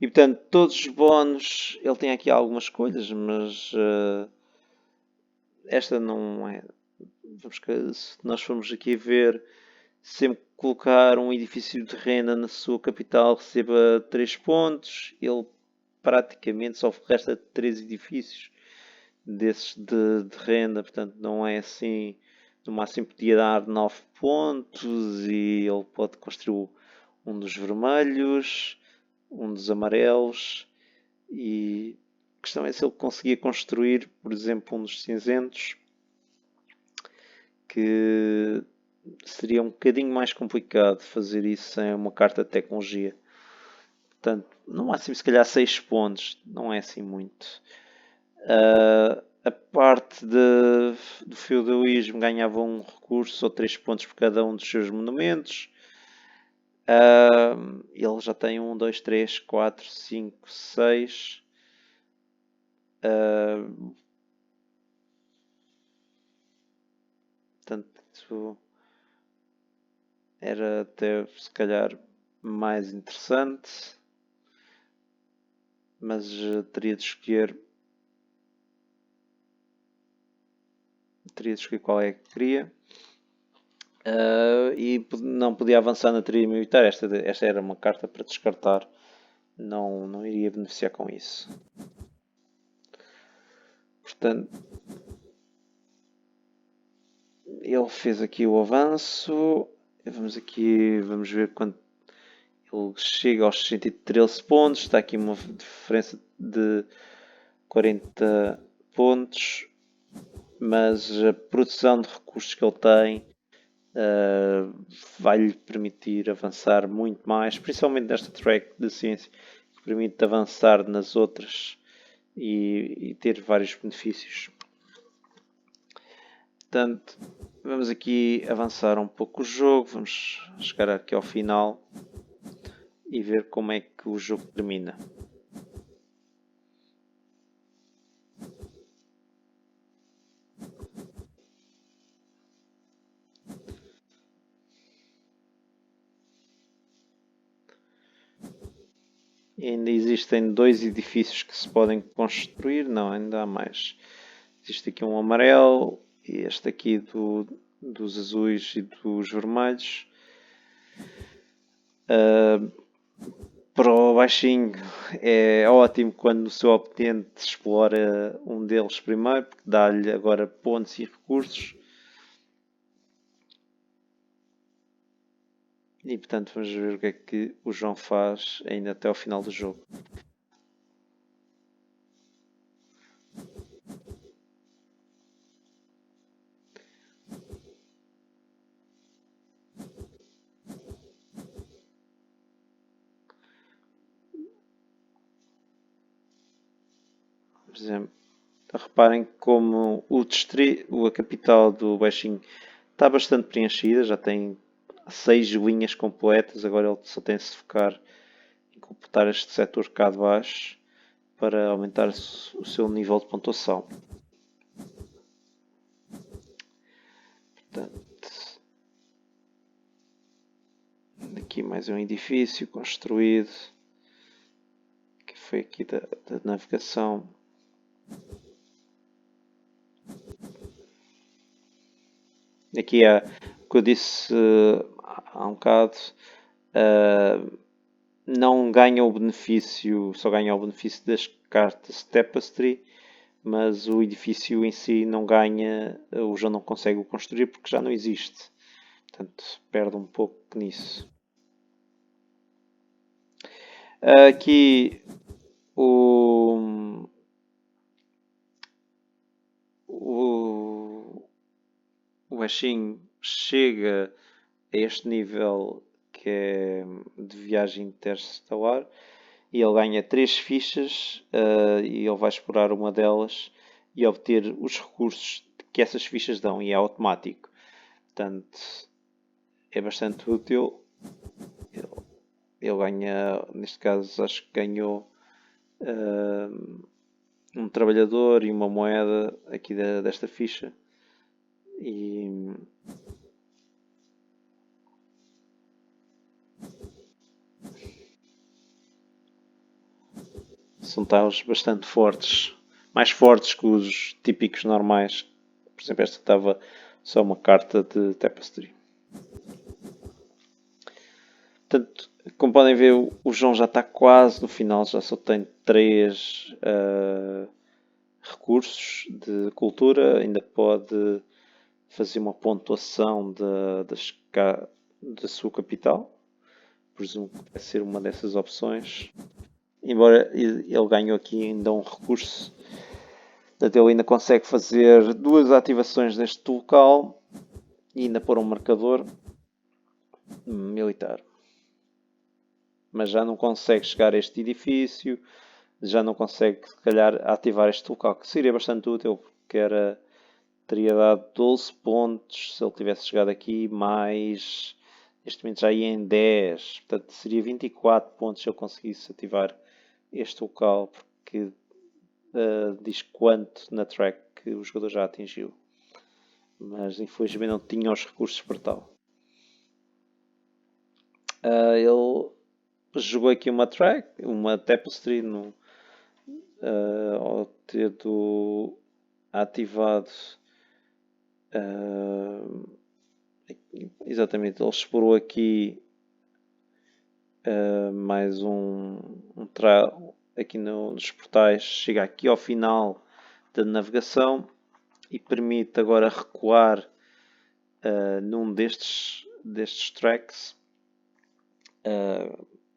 Speaker 1: e portanto todos os bónus, ele tem aqui algumas coisas, mas esta não é. Se nós formos aqui ver, sempre colocar um edifício de renda na sua capital receba 3 pontos, ele praticamente só resta 3 edifícios desses de renda, portanto não é assim, no máximo podia dar 9 pontos e ele pode construir um dos vermelhos, um dos amarelos e a questão é se ele conseguia construir, por exemplo, um dos cinzentos, que seria um bocadinho mais complicado fazer isso sem uma carta de tecnologia. Portanto, no máximo se calhar 6 pontos, não é assim muito. A parte do feudalismo ganhava um recurso ou 3 pontos por cada um dos seus monumentos. Ele já tem 1, 2, 3, 4, 5, 6. Portanto, era até se calhar mais interessante, mas teria de escolher qual é que queria. E não podia avançar na trilha militar. Esta era uma carta para descartar. Não iria beneficiar com isso. Portanto, ele fez aqui o avanço. Vamos ver quando ele chega aos 113 pontos. Está aqui uma diferença de 40 pontos. Mas a produção de recursos que ele tem vai-lhe permitir avançar muito mais, principalmente nesta track de ciência, que permite avançar nas outras e ter vários benefícios. Portanto, vamos aqui avançar um pouco o jogo, vamos chegar aqui ao final e ver como é que o jogo termina. E ainda existem 2 edifícios que se podem construir, não, ainda há mais. Existe aqui um amarelo e este aqui dos azuis e dos vermelhos. Para o baixinho é ótimo quando o seu oponente explora um deles primeiro, porque dá-lhe agora pontos e recursos. E portanto vamos ver o que é que o João faz ainda até ao final do jogo. Por exemplo, reparem como a capital do baixinho está bastante preenchida, já tem 6 linhas completas, agora ele só tem de se focar em completar este setor cá de baixo para aumentar o seu nível de pontuação. Portanto, aqui mais um edifício construído, que foi aqui da navegação. Aqui é o que eu disse há um bocado, não ganha o benefício, só ganha o benefício das cartas Tapestry, mas o edifício em si não ganha, o João não consegue o construir porque já não existe. Portanto, perde um pouco nisso. Aqui o Bashin chega a este nível que é de viagem interestelar e ele ganha 3 fichas e ele vai explorar uma delas e obter os recursos que essas fichas dão e é automático. Portanto, é bastante útil. Ele ganha, neste caso, acho que ganhou um trabalhador e uma moeda aqui desta ficha. E são tiles bastante fortes, mais fortes que os típicos normais. Por exemplo, esta estava só uma carta de Tapestry. Portanto, como podem ver, o João já está quase no final, já só tem 3 recursos de cultura, ainda pode fazer uma pontuação da sua capital. Presumo que vai ser uma dessas opções. Embora ele ganhe aqui ainda um recurso, ele ainda consegue fazer 2 ativações neste local e ainda pôr um marcador militar. Mas já não consegue chegar a este edifício, já não consegue, se calhar, ativar este local, que seria bastante útil, porque teria dado 12 pontos se ele tivesse chegado aqui, mais neste momento já ia em 10, portanto seria 24 pontos se eu conseguisse ativar este local, porque diz quanto na track que o jogador já atingiu, mas infelizmente não tinha os recursos para tal. Ele jogou aqui uma track, uma Tapestry ao ter ativado. Exatamente, ele explorou aqui mais um aqui nos portais, chega aqui ao final da navegação e permite agora recuar num destes tracks.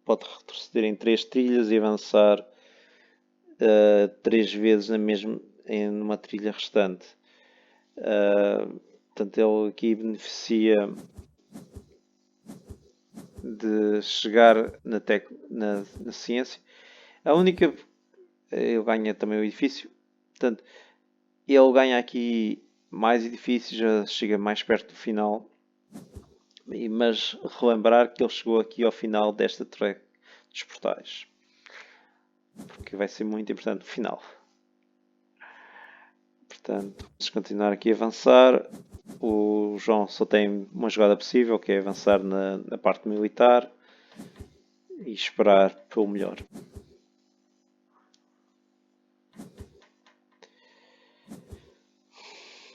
Speaker 1: Pode retroceder em 3 trilhas e avançar 3 vezes numa trilha restante. Portanto, ele aqui beneficia de chegar na ciência. A única... Ele ganha também o edifício. Portanto, ele ganha aqui mais edifícios, já chega mais perto do final. Mas relembrar que ele chegou aqui ao final desta track dos portais. Porque vai ser muito importante o final. Portanto, vamos continuar aqui a avançar. O João só tem uma jogada possível, que é avançar na parte militar e esperar pelo melhor.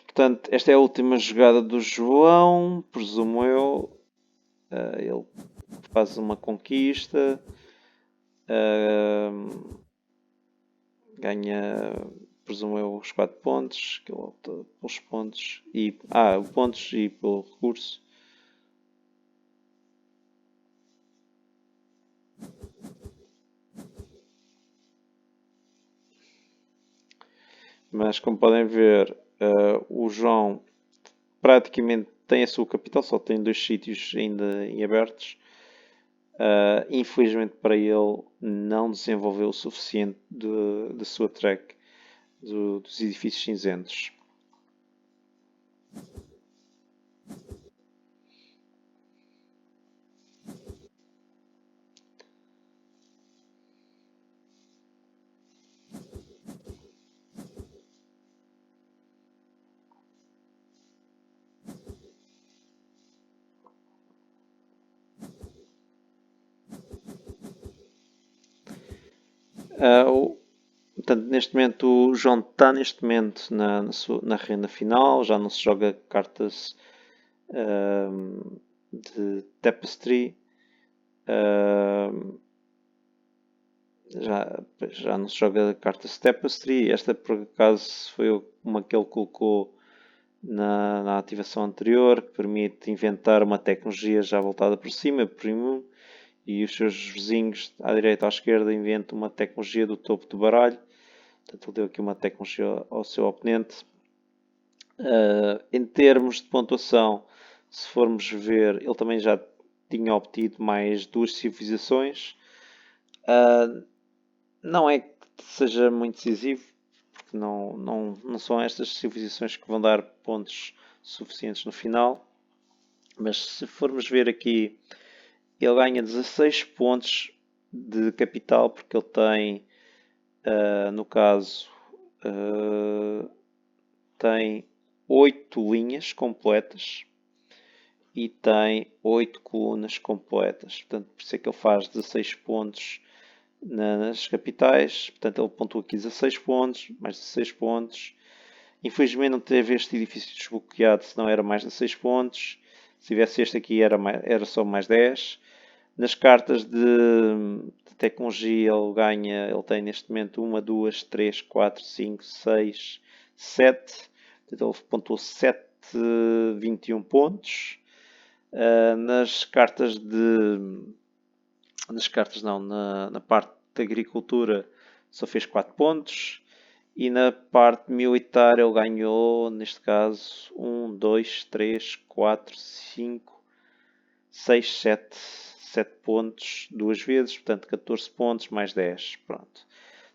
Speaker 1: Portanto, esta é a última jogada do João, presumo eu. Ele faz uma conquista, ganha, presumo eu, os 4 pontos, que ele opta pelos pontos e pelo recurso. Mas como podem ver, o João praticamente tem a sua capital, só tem 2 sítios ainda em abertos. Infelizmente para ele não desenvolveu o suficiente da sua track dos edifícios cinzentos. Portanto, neste momento o João está neste momento na renda final, já não se joga cartas de Tapestry, já não se joga cartas de Tapestry. Esta por acaso foi uma que ele colocou na ativação anterior, que permite inventar uma tecnologia já voltada por cima, Premium, e os seus vizinhos à direita ou à esquerda inventam uma tecnologia do topo do baralho. Portanto, ele deu aqui uma tecnologia ao seu oponente. Em termos de pontuação, se formos ver, ele também já tinha obtido mais 2 civilizações. Não é que seja muito decisivo, porque não são estas civilizações que vão dar pontos suficientes no final. Mas se formos ver aqui, ele ganha 16 pontos de capital, porque ele tem, no caso, tem 8 linhas completas e tem 8 colunas completas. Portanto, por isso é que ele faz 16 pontos nas capitais. Portanto, ele pontua aqui 16 pontos, mais 16 pontos. Infelizmente não teve este edifício desbloqueado, senão era mais 16 pontos. Se tivesse este aqui era só mais 10. Nas cartas de tecnologia ele tem neste momento 1, 2, 3, 4, 5, 6, 7. Portanto, ele pontuou 7, 21 pontos. Nas cartas na parte de agricultura só fez 4 pontos. E na parte militar ele ganhou, neste caso, 1, 2, 3, 4, 5, 6, 7 pontos duas vezes, portanto 14 pontos mais 10. Pronto.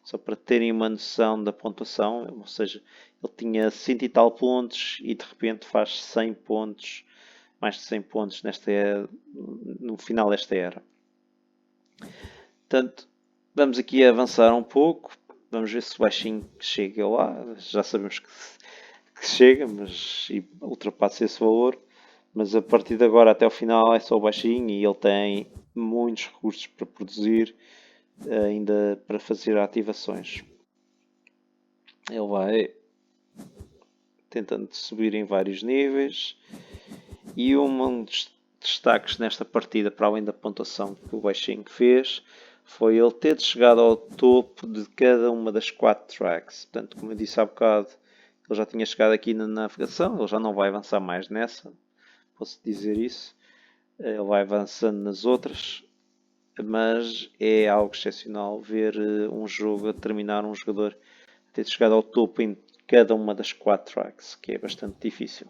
Speaker 1: Só para terem uma noção da pontuação, ou seja, ele tinha 100 e tal pontos e de repente faz 100 pontos, mais de 100 pontos no final desta era. Portanto, vamos aqui avançar um pouco. Vamos ver se o baixinho chega lá. Já sabemos que chega, mas ultrapassa esse valor. Mas a partir de agora até o final é só o baixinho e ele tem muitos recursos para produzir, ainda para fazer ativações. Ele vai tentando subir em vários níveis. E um dos destaques nesta partida, para além da pontuação que o baixinho fez, foi ele ter chegado ao topo de cada uma das 4 tracks. Portanto, como eu disse há bocado, ele já tinha chegado aqui na navegação, ele já não vai avançar mais nessa, posso dizer isso. Ele vai avançando nas outras, mas é algo excepcional ver um jogo a terminar, um jogador ter chegado ao topo em cada uma das 4 tracks, que é bastante difícil.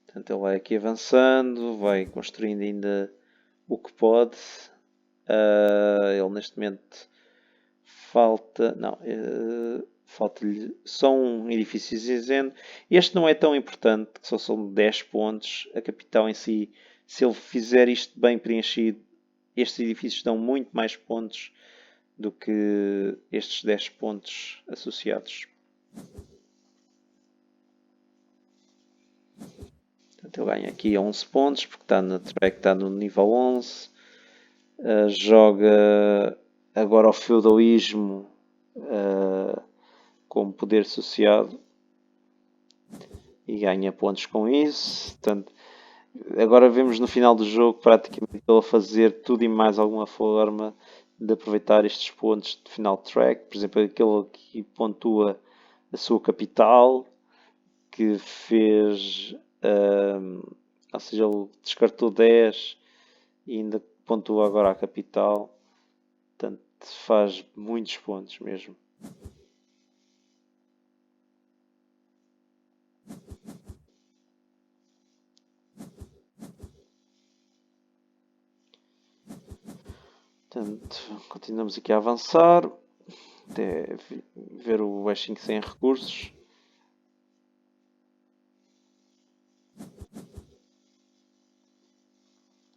Speaker 1: Portanto, ele vai aqui avançando, vai construindo ainda o que pode. Ele neste momento falta-lhe só um edifício cinzento. Este não é tão importante, que só são 10 pontos. A capital em si, se ele fizer isto bem preenchido, estes edifícios dão muito mais pontos do que estes 10 pontos associados. Portanto, ele ganha aqui 11 pontos, porque está na track, está no nível 11. Joga agora o feudalismo como poder associado e ganha pontos com isso. Portanto, agora vemos no final do jogo praticamente ele a fazer tudo e mais alguma forma de aproveitar estes pontos de final de track. Por exemplo, aquele que pontua a sua capital, que fez, ou seja, ele descartou 10 e ainda pontua agora a capital. Portanto, faz muitos pontos mesmo. Portanto, continuamos aqui a avançar até ver o baixinho sem recursos.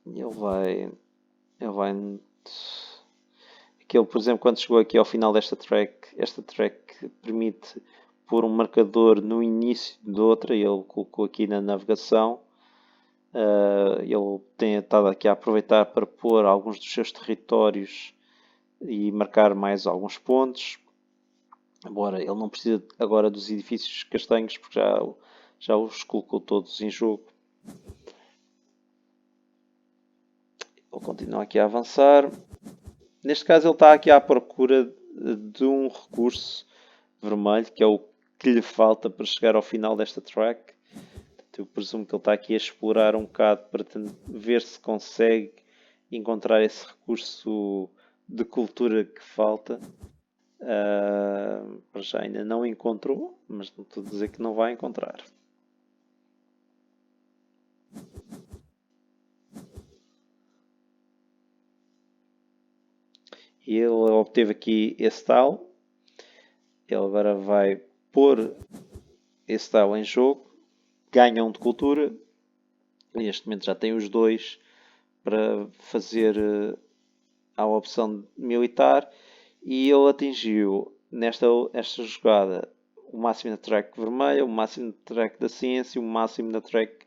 Speaker 1: E ele vai aquele, por exemplo, quando chegou aqui ao final desta track, esta track permite pôr um marcador no início de outra, e ele colocou aqui na navegação. Ele tem estado aqui a aproveitar para pôr alguns dos seus territórios e marcar mais alguns pontos. Embora ele não precisa agora dos edifícios castanhos, porque já os colocou todos em jogo. Ele continua aqui a avançar. Neste caso ele está aqui à procura de um recurso vermelho, que é o que lhe falta para chegar ao final desta track. Eu presumo que ele está aqui a explorar um bocado para ver se consegue encontrar esse recurso de cultura que falta. Para já ainda não encontrou, mas não estou a dizer que não vai encontrar. E ele obteve aqui esse tal. Ele agora vai pôr esse tal em jogo. Ganha um de cultura. Neste momento já tem os dois para fazer a opção militar. E ele atingiu nesta jogada o máximo na track vermelha, o máximo na track da ciência, o máximo na track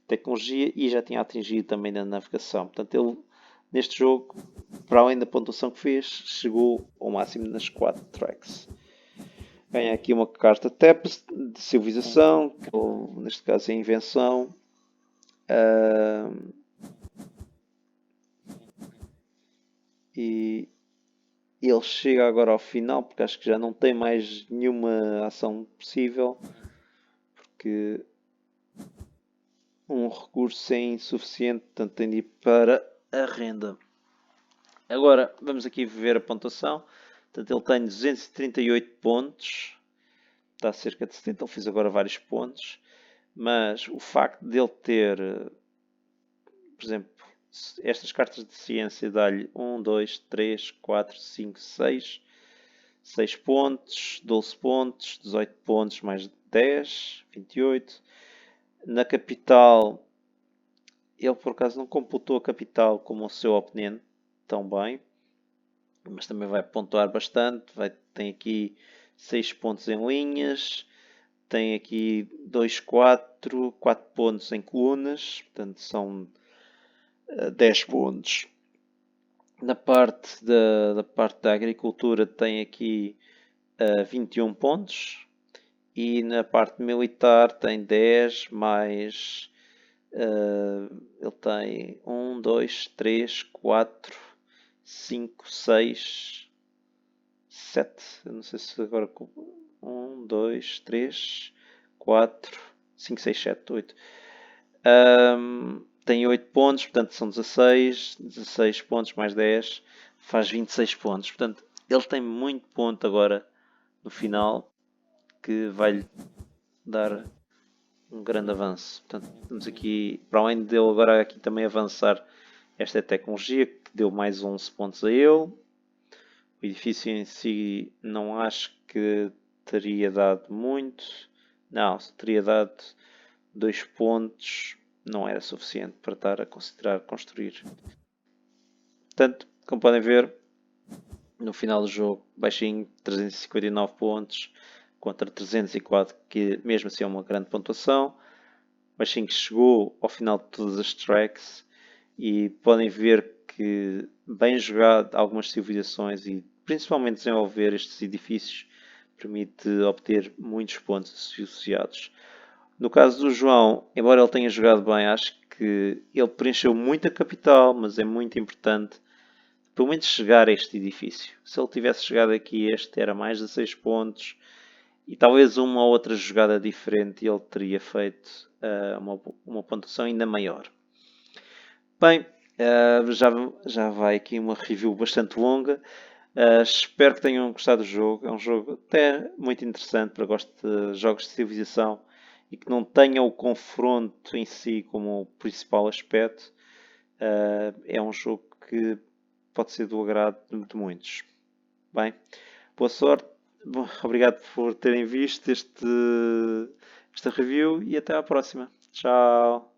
Speaker 1: tecnologia e já tinha atingido também na navegação. Portanto, ele neste jogo, para além da pontuação que fez, chegou ao máximo nas 4 tracks. Ganha aqui uma carta Tapestry de civilização, que neste caso é invenção. E ele chega agora ao final, porque acho que já não tem mais nenhuma ação possível, porque um recurso é insuficiente, portanto tem de ir para a renda. Agora vamos aqui ver a pontuação. Portanto, ele tem 238 pontos, está cerca de 70, ele fez agora vários pontos, mas o facto de ele ter, por exemplo, estas cartas de ciência dá-lhe 1, 2, 3, 4, 5, 6, 6 pontos, 12 pontos, 18 pontos mais 10, 28. Na capital, ele por acaso não computou a capital como o seu oponente tão bem, mas também vai pontuar bastante. Tem aqui 6 pontos em linhas, tem aqui 2, 4 pontos em colunas, portanto são 10 pontos. Na parte da agricultura tem aqui 21 pontos e na parte militar tem 10 mais ele tem 1, 2, 3, 4, 5, 6, 7. Eu não sei se agora 1, 2, 3, 4, 5, 6, 7, 8. Tem 8 pontos, portanto são 16. 16 pontos mais 10 faz 26 pontos. Portanto, ele tem muito ponto agora no final que vai-lhe dar um grande avanço. Portanto, temos aqui, para além dele agora aqui também avançar esta tecnologia que deu mais 11 pontos a ele. O edifício em si não acho que teria dado muito. Não, teria dado 2 pontos. Não era suficiente para estar a considerar construir. Portanto, como podem ver, no final do jogo, baixinho, 359 pontos contra 304, que mesmo assim é uma grande pontuação. Baixinho que chegou ao final de todas as tracks e podem ver que bem jogado algumas civilizações e principalmente desenvolver estes edifícios permite obter muitos pontos associados. No caso do João, embora ele tenha jogado bem, acho que ele preencheu muita capital, mas é muito importante pelo menos chegar a este edifício. Se ele tivesse chegado aqui, este era mais de 6 pontos e talvez uma ou outra jogada diferente, ele teria feito uma pontuação ainda maior. Bem, já vai aqui uma review bastante longa. Espero que tenham gostado do jogo. É um jogo até muito interessante para quem gosta de jogos de civilização e que não tenha o confronto em si como o principal aspecto. É um jogo que pode ser do agrado de muitos. Bem, boa sorte. Bom, obrigado por terem visto esta review e até à próxima. Tchau.